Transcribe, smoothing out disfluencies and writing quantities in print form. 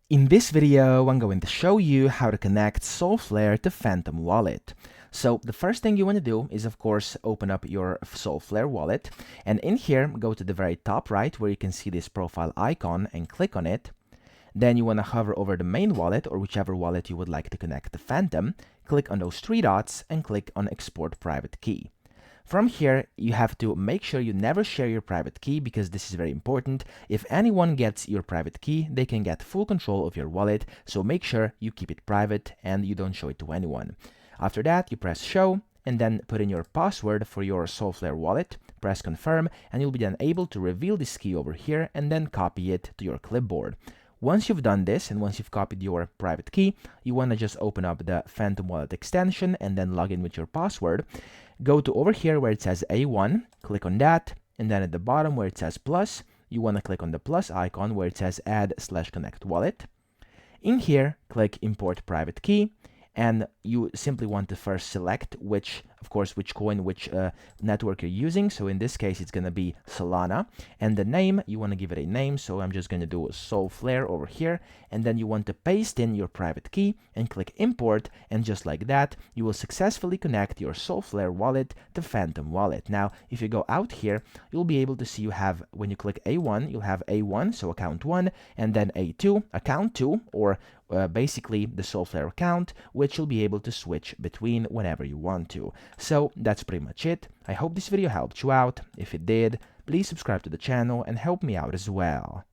In this video, I'm going to show you how to connect Solflare to Phantom Wallet. So the first thing you want to do is, of course, open up your Solflare wallet, and in here, go to the very top right where you can see this profile icon and click on it. Then you want to hover over the main wallet or whichever wallet you would like to connect to Phantom, click on those three dots and click on Export Private Key. From here, you have to make sure you never share your private key because this is very important. If anyone gets your private key, they can get full control of your wallet, so make sure you keep it private and you don't show it to anyone. After that, you press show and then put in your password for your Solflare wallet, press confirm, and you'll be then able to reveal this key over here and then copy it to your clipboard. Once you've done this and once you've copied your private key, you want to just open up the Phantom Wallet extension and then log in with your password. Go to over here where it says A1, click on that, and then at the bottom where it says plus, you want to click on the plus icon where it says add/connect wallet. In here, click import private key, and you simply want to first select which coin, which network you're using. So in this case, it's going to be Solana. And the name, you want to give it a name. So I'm just going to do Solflare over here. And then you want to paste in your private key and click import. And just like that, you will successfully connect your Solflare wallet to Phantom Wallet. Now, if you go out here, you'll be able to see you have, when you click A1, you'll have A1, so account 1, and then A2, account 2, or basically the Solflare account, which you'll be able to switch between whenever you want to. So that's pretty much it. I hope this video helped you out. If it did, please subscribe to the channel and help me out as well.